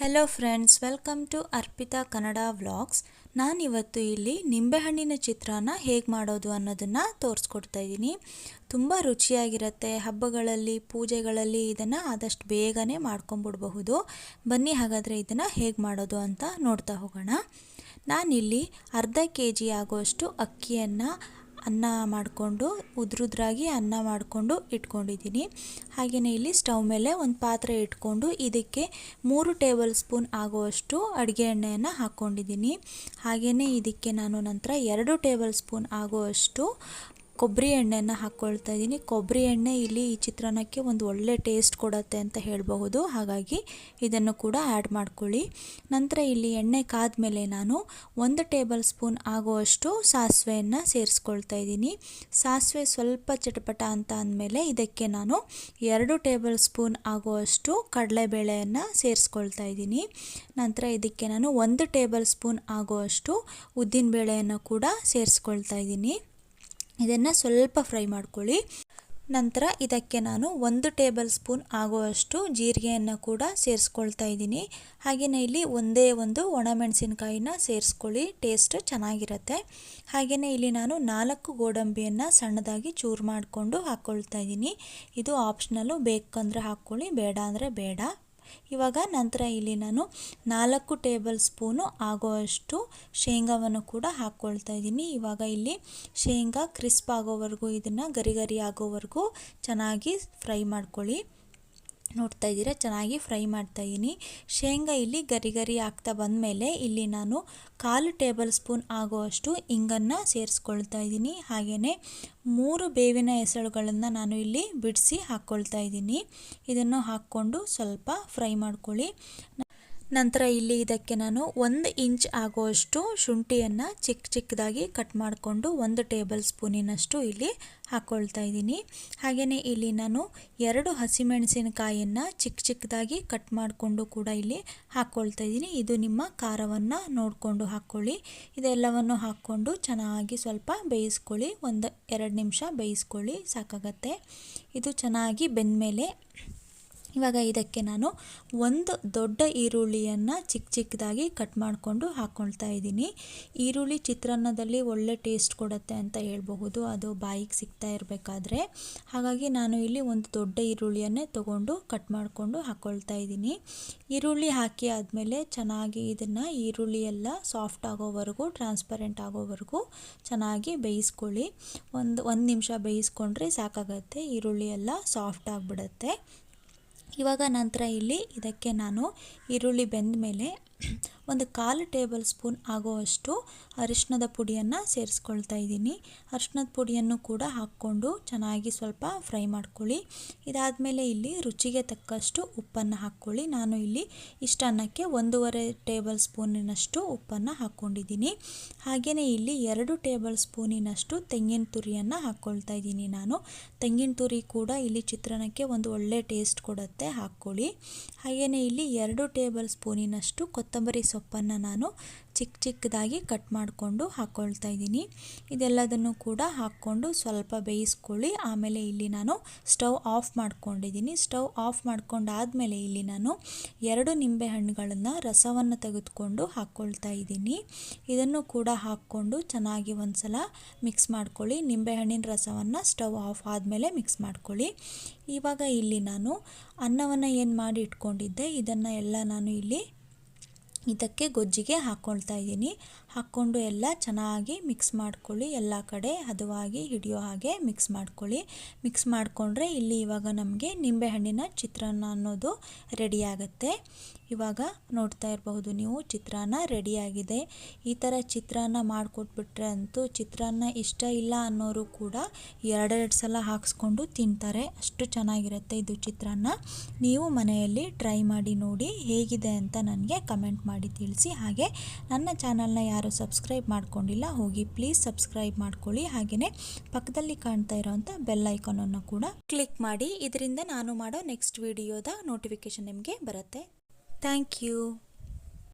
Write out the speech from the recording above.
Hello friends, welcome to Arpita Kannada vlogs. ನಾನಿವತ್ತು ಇಲ್ಲಿ ನಿಂಬೆಹಣ್ಣಿನ ಚಿತ್ರಾನ್ನ ಹೇಗೆ ಮಾಡೋದು ಅನ್ನೋದನ್ನು ತೋರಿಸ್ಕೊಡ್ತಾ ಇದ್ದೀನಿ. ತುಂಬ ರುಚಿಯಾಗಿರುತ್ತೆ. ಹಬ್ಬಗಳಲ್ಲಿ, ಪೂಜೆಗಳಲ್ಲಿ ಇದನ್ನು ಆದಷ್ಟು ಬೇಗನೆ ಮಾಡ್ಕೊಂಬಿಡಬಹುದು. ಬನ್ನಿ ಹಾಗಾದರೆ ಇದನ್ನು ಹೇಗೆ ಮಾಡೋದು ಅಂತ ನೋಡ್ತಾ ಹೋಗೋಣ. ನಾನಿಲ್ಲಿ ಅರ್ಧ kg ಆಗುವಷ್ಟು ಅಕ್ಕಿಯನ್ನು ಅನ್ನ ಮಾಡಿಕೊಂಡು ಉದ್ರುದ್ರಾಗಿ ಅನ್ನ ಮಾಡಿಕೊಂಡು ಇಟ್ಕೊಂಡಿದ್ದೀನಿ. ಹಾಗೆಯೇ ಇಲ್ಲಿ ಸ್ಟವ್ ಮೇಲೆ ಒಂದು ಪಾತ್ರೆ ಇಟ್ಕೊಂಡು ಇದಕ್ಕೆ 3 ಟೇಬಲ್ ಸ್ಪೂನ್ ಆಗುವಷ್ಟು ಅಡುಗೆ ಎಣ್ಣೆಯನ್ನು ಹಾಕ್ಕೊಂಡಿದ್ದೀನಿ. ಹಾಗೆಯೇ ಇದಕ್ಕೆ ನಾನು ನಂತರ 2 ಟೇಬಲ್ ಸ್ಪೂನ್ ಆಗುವಷ್ಟು ಕೊಬ್ಬರಿ ಎಣ್ಣೆಯನ್ನು ಹಾಕ್ಕೊಳ್ತಾ ಇದ್ದೀನಿ. ಕೊಬ್ಬರಿ ಎಣ್ಣೆ ಇಲ್ಲಿ ಈ ಚಿತ್ರಾನ್ನಕ್ಕೆ ಒಂದು ಒಳ್ಳೆ ಟೇಸ್ಟ್ ಕೊಡುತ್ತೆ ಅಂತ ಹೇಳಬಹುದು. ಹಾಗಾಗಿ ಇದನ್ನು ಕೂಡ ಆ್ಯಡ್ ಮಾಡ್ಕೊಳ್ಳಿ. ನಂತರ ಇಲ್ಲಿ ಎಣ್ಣೆ ಕಾದ್ಮೇಲೆ ನಾನು 1 ಟೇಬಲ್ ಸ್ಪೂನ್ ಆಗುವಷ್ಟು ಸಾಸಿವೆಯನ್ನು ಸೇರಿಸ್ಕೊಳ್ತಾ ಇದ್ದೀನಿ. ಸಾಸಿವೆ ಸ್ವಲ್ಪ ಚಟಪಟ ಅಂತ ಅಂದಮೇಲೆ ಇದಕ್ಕೆ ನಾನು 2 ಟೇಬಲ್ ಸ್ಪೂನ್ ಆಗುವಷ್ಟು ಕಡಲೆಬೇಳೆಯನ್ನು ಸೇರಿಸ್ಕೊಳ್ತಾ ಇದ್ದೀನಿ. ನಂತರ ಇದಕ್ಕೆ ನಾನು 1 ಟೇಬಲ್ ಸ್ಪೂನ್ ಆಗುವಷ್ಟು ಉದ್ದಿನಬೇಳೆಯನ್ನು ಕೂಡ ಸೇರಿಸ್ಕೊಳ್ತಾ ಇದ್ದೀನಿ. ಇದನ್ನು ಸ್ವಲ್ಪ ಫ್ರೈ ಮಾಡ್ಕೊಳ್ಳಿ. ನಂತರ ಇದಕ್ಕೆ ನಾನು 1 ಟೇಬಲ್ ಸ್ಪೂನ್ ಆಗುವಷ್ಟು ಜೀರಿಗೆಯನ್ನು ಕೂಡ ಸೇರಿಸ್ಕೊಳ್ತಾ ಇದ್ದೀನಿ. ಹಾಗೆಯೇ ಇಲ್ಲಿ ಒಂದೇ ಒಂದು ಒಣಮೆಣಸಿನಕಾಯಿನ ಸೇರಿಸ್ಕೊಳ್ಳಿ, ಟೇಸ್ಟ್ ಚೆನ್ನಾಗಿರುತ್ತೆ. ಹಾಗೆಯೇ ಇಲ್ಲಿ ನಾನು 4 ಗೋಡಂಬಿಯನ್ನು ಸಣ್ಣದಾಗಿ ಚೂರು ಮಾಡಿಕೊಂಡು ಹಾಕ್ಕೊಳ್ತಾ ಇದ್ದೀನಿ. ಇದು ಆಪ್ಷನಲ್ಲು, ಬೇಕಂದರೆ ಹಾಕ್ಕೊಳ್ಳಿ, ಬೇಡ ಅಂದರೆ ಬೇಡ. ಇವಾಗ ನಂತರ ಇಲ್ಲಿ ನಾನು 4 ಟೇಬಲ್ ಸ್ಪೂನು ಆಗುವಷ್ಟು ಶೇಂಗಾವನ್ನು ಕೂಡ ಹಾಕ್ಕೊಳ್ತಾ ಇದ್ದೀನಿ. ಇವಾಗ ಇಲ್ಲಿ ಶೇಂಗಾ ಕ್ರಿಸ್ಪ್ ಆಗೋವರೆಗೂ, ಇದನ್ನು ಗರಿ ಗರಿ ಆಗೋವರೆಗೂ ಚೆನ್ನಾಗಿ ಫ್ರೈ ಮಾಡ್ಕೊಳ್ಳಿ. ನೋಡ್ತಾ ಇದ್ದೀರಾ, ಚೆನ್ನಾಗಿ ಫ್ರೈ ಮಾಡ್ತಾ ಇದ್ದೀನಿ. ಶೇಂಗಾ ಇಲ್ಲಿ ಗರಿ ಗರಿ ಆಗ್ತಾ ಬಂದಮೇಲೆ ಇಲ್ಲಿ ನಾನು 1/4 ಟೇಬಲ್ ಸ್ಪೂನ್ ಆಗುವಷ್ಟು ಇಂಗನ್ನು ಸೇರಿಸ್ಕೊಳ್ತಾ ಇದ್ದೀನಿ. ಹಾಗೆಯೇ 3 ಬೇವಿನ ಎಸಳುಗಳನ್ನು ನಾನು ಇಲ್ಲಿ ಬಿಡಿಸಿ ಹಾಕ್ಕೊಳ್ತಾ ಇದ್ದೀನಿ. ಇದನ್ನು ಹಾಕ್ಕೊಂಡು ಸ್ವಲ್ಪ ಫ್ರೈ ಮಾಡ್ಕೊಳ್ಳಿ. ನಂತರ ಇಲ್ಲಿ ಇದಕ್ಕೆ ನಾನು 1 ಇಂಚ್ ಆಗುವಷ್ಟು ಶುಂಠಿಯನ್ನು ಚಿಕ್ಕದಾಗಿ ಕಟ್ ಮಾಡಿಕೊಂಡು 1 ಟೇಬಲ್ ಸ್ಪೂನಿನಷ್ಟು ಇಲ್ಲಿ ಹಾಕ್ಕೊಳ್ತಾ ಇದ್ದೀನಿ. ಹಾಗೆಯೇ ಇಲ್ಲಿ ನಾನು 2 ಹಸಿಮೆಣಸಿನಕಾಯಿಯನ್ನು ಚಿಕ್ಕದಾಗಿ ಕಟ್ ಮಾಡಿಕೊಂಡು ಕೂಡ ಇಲ್ಲಿ ಹಾಕ್ಕೊಳ್ತಾ ಇದ್ದೀನಿ. ಇದು ನಿಮ್ಮ ಖಾರವನ್ನು ನೋಡಿಕೊಂಡು ಹಾಕ್ಕೊಳ್ಳಿ. ಇದೆಲ್ಲವನ್ನು ಹಾಕ್ಕೊಂಡು ಚೆನ್ನಾಗಿ ಸ್ವಲ್ಪ ಬೇಯಿಸ್ಕೊಳ್ಳಿ. 1-2 ನಿಮಿಷ ಬೇಯಿಸ್ಕೊಳ್ಳಿ, ಸಾಕಾಗತ್ತೆ. ಇದು ಚೆನ್ನಾಗಿ ಬೆಂದಮೇಲೆ ಇವಾಗ ಇದಕ್ಕೆ ನಾನು 1 ದೊಡ್ಡ ಈರುಳ್ಳಿಯನ್ನು ಚಿಕ್ಕದಾಗಿ ಕಟ್ ಮಾಡಿಕೊಂಡು ಹಾಕ್ಕೊಳ್ತಾ ಇದ್ದೀನಿ. ಈರುಳ್ಳಿ ಚಿತ್ರಾನ್ನದಲ್ಲಿ ಒಳ್ಳೆ ಟೇಸ್ಟ್ ಕೊಡುತ್ತೆ ಅಂತ ಹೇಳಬಹುದು, ಅದು ಬಾಯಿಗೆ ಸಿಗ್ತಾ ಇರಬೇಕಾದ್ರೆ. ಹಾಗಾಗಿ ನಾನು ಇಲ್ಲಿ ಒಂದು ದೊಡ್ಡ ಈರುಳ್ಳಿಯನ್ನೇ ತೊಗೊಂಡು ಕಟ್ ಮಾಡಿಕೊಂಡು ಹಾಕ್ಕೊಳ್ತಾ ಇದ್ದೀನಿ. ಈರುಳ್ಳಿ ಹಾಕಿ ಆದಮೇಲೆ ಚೆನ್ನಾಗಿ ಇದನ್ನು ಈರುಳ್ಳಿ ಎಲ್ಲ ಸಾಫ್ಟ್ ಆಗೋವರೆಗೂ, ಟ್ರಾನ್ಸ್ಪರೆಂಟ್ ಆಗೋವರೆಗೂ ಚೆನ್ನಾಗಿ ಬೇಯಿಸ್ಕೊಳ್ಳಿ. ಒಂದು ನಿಮಿಷ ಬೇಯಿಸ್ಕೊಂಡ್ರೆ ಸಾಕಾಗತ್ತೆ, ಈರುಳ್ಳಿ ಎಲ್ಲ ಸಾಫ್ಟ್ ಆಗಿಬಿಡುತ್ತೆ. ಇವಾಗ ನಂತರ ಇಲ್ಲಿ ಇದಕ್ಕೆ ನಾನು ಈರುಳ್ಳಿ ಬೆಂದ ಮೇಲೆ 1/4 ಟೇಬಲ್ ಸ್ಪೂನ್ ಆಗುವಷ್ಟು ಅರಿಶಿಣದ ಪುಡಿಯನ್ನು ಸೇರಿಸ್ಕೊಳ್ತಾ ಇದ್ದೀನಿ. ಅರಿಶಿಣದ ಪುಡಿಯನ್ನು ಕೂಡ ಹಾಕ್ಕೊಂಡು ಚೆನ್ನಾಗಿ ಸ್ವಲ್ಪ ಫ್ರೈ ಮಾಡ್ಕೊಳ್ಳಿ. ಇದಾದಮೇಲೆ ಇಲ್ಲಿ ರುಚಿಗೆ ತಕ್ಕಷ್ಟು ಉಪ್ಪನ್ನು ಹಾಕ್ಕೊಳ್ಳಿ. ನಾನು ಇಲ್ಲಿ ಇಷ್ಟನ್ನಕ್ಕೆ 1.5 ಟೇಬಲ್ ಸ್ಪೂನಿನಷ್ಟು ಉಪ್ಪನ್ನು ಹಾಕ್ಕೊಂಡಿದ್ದೀನಿ. ಹಾಗೆಯೇ ಇಲ್ಲಿ 2 ಟೇಬಲ್ ಸ್ಪೂನಿನಷ್ಟು ತೆಂಗಿನ ತುರಿಯನ್ನು ಹಾಕ್ಕೊಳ್ತಾ ಇದ್ದೀನಿ. ನಾನು ತೆಂಗಿನ ತುರಿ ಕೂಡ ಇಲ್ಲಿ ಚಿತ್ರಾನ್ನಕ್ಕೆ ಒಂದು ಒಳ್ಳೆ ಟೇಸ್ಟ್ ಕೊಡುತ್ತೆ, ಹಾಕ್ಕೊಳ್ಳಿ. ಹಾಗೆಯೇ ಇಲ್ಲಿ 2 ಟೇಬಲ್ ಸ್ಪೂನಿನಷ್ಟು ಕೊತ್ತಂಬರಿ ಸೊಪ್ಪನ್ನು ನಾನು ಚಿಕ್ಕದಾಗಿ ಕಟ್ ಮಾಡಿಕೊಂಡು ಹಾಕ್ಕೊಳ್ತಾ ಇದ್ದೀನಿ. ಇದೆಲ್ಲದನ್ನು ಕೂಡ ಹಾಕ್ಕೊಂಡು ಸ್ವಲ್ಪ ಬೇಯಿಸ್ಕೊಳ್ಳಿ. ಆಮೇಲೆ ಇಲ್ಲಿ ನಾನು ಸ್ಟವ್ ಆಫ್ ಮಾಡ್ಕೊಂಡಿದ್ದೀನಿ. ಸ್ಟವ್ ಆಫ್ ಮಾಡ್ಕೊಂಡಾದಮೇಲೆ ಇಲ್ಲಿ ನಾನು 2 ನಿಂಬೆಹಣ್ಣುಗಳನ್ನು ರಸವನ್ನು ತೆಗೆದುಕೊಂಡು ಹಾಕ್ಕೊಳ್ತಾ ಇದ್ದೀನಿ. ಇದನ್ನು ಕೂಡ ಹಾಕ್ಕೊಂಡು ಚೆನ್ನಾಗಿ ಒಂದು ಸಲ ಮಿಕ್ಸ್ ಮಾಡ್ಕೊಳ್ಳಿ. ನಿಂಬೆಹಣ್ಣಿನ ರಸವನ್ನು ಸ್ಟವ್ ಆಫ್ ಆದಮೇಲೆ ಮಿಕ್ಸ್ ಮಾಡ್ಕೊಳ್ಳಿ. ಇವಾಗ ಇಲ್ಲಿ ನಾನು ಅನ್ನವನ್ನು ಏನು ಮಾಡಿ ಇಟ್ಕೊಂಡಿದ್ದೆ ಇದನ್ನು ಎಲ್ಲ ನಾನು ಇಲ್ಲಿ ಇದಕ್ಕೆ ಗೊಜ್ಜಿಗೆ ಹಾಕ್ಕೊಳ್ತಾ ಇದ್ದೀನಿ. ಹಾಕ್ಕೊಂಡು ಎಲ್ಲ ಚೆನ್ನಾಗಿ ಮಿಕ್ಸ್ ಮಾಡ್ಕೊಳ್ಳಿ. ಎಲ್ಲ ಕಡೆ ಹದವಾಗಿ ಹಿಡಿಯೋ ಹಾಗೆ ಮಿಕ್ಸ್ ಮಾಡ್ಕೊಳ್ಳಿ. ಮಿಕ್ಸ್ ಮಾಡಿಕೊಂಡ್ರೆ ಇಲ್ಲಿ ಇವಾಗ ನಮಗೆ ನಿಂಬೆಹಣ್ಣಿನ ಚಿತ್ರಾನ್ನ ಅನ್ನೋದು ರೆಡಿಯಾಗುತ್ತೆ. ಇವಾಗ ನೋಡ್ತಾ ಇರಬಹುದು ನೀವು, ಚಿತ್ರಾನ್ನ ರೆಡಿಯಾಗಿದೆ. ಈ ಥರ ಚಿತ್ರಾನ್ನ ಮಾಡಿಕೊಟ್ಬಿಟ್ರೆ ಅಂತೂ ಚಿತ್ರಾನ್ನ ಇಷ್ಟ ಇಲ್ಲ ಅನ್ನೋರು ಕೂಡ 2 ಸಲ ಹಾಕ್ಸ್ಕೊಂಡು ತಿಂತಾರೆ, ಅಷ್ಟು ಚೆನ್ನಾಗಿರುತ್ತೆ ಇದು ಚಿತ್ರಾನ್ನ. ನೀವು ಮನೆಯಲ್ಲಿ ಟ್ರೈ ಮಾಡಿ ನೋಡಿ, ಹೇಗಿದೆ ಅಂತ ನನಗೆ ಕಮೆಂಟ್ ಮಾಡಿ ತಿಳಿಸಿ. ಹಾಗೆ ನನ್ನ ಚಾನಲ್ನ ಯಾರು ಸಬ್ಸ್ಕ್ರೈಬ್ ಮಾಡ್ಕೊಂಡಿಲ್ಲ, ಹೋಗಿ ಪ್ಲೀಸ್ ಸಬ್ಸ್ಕ್ರೈಬ್ ಮಾಡ್ಕೊಳ್ಳಿ. ಹಾಗೆಯೇ ಪಕ್ಕದಲ್ಲಿ ಕಾಣ್ತಾ ಇರೋವಂಥ ಬೆಲ್ ಐಕಾನನ್ನು ಕೂಡ ಕ್ಲಿಕ್ ಮಾಡಿ. ಇದರಿಂದ ನಾನು ಮಾಡೋ ನೆಕ್ಸ್ಟ್ ವಿಡಿಯೋದ ನೋಟಿಫಿಕೇಷನ್ ನಿಮಗೆ ಬರುತ್ತೆ. Thank you.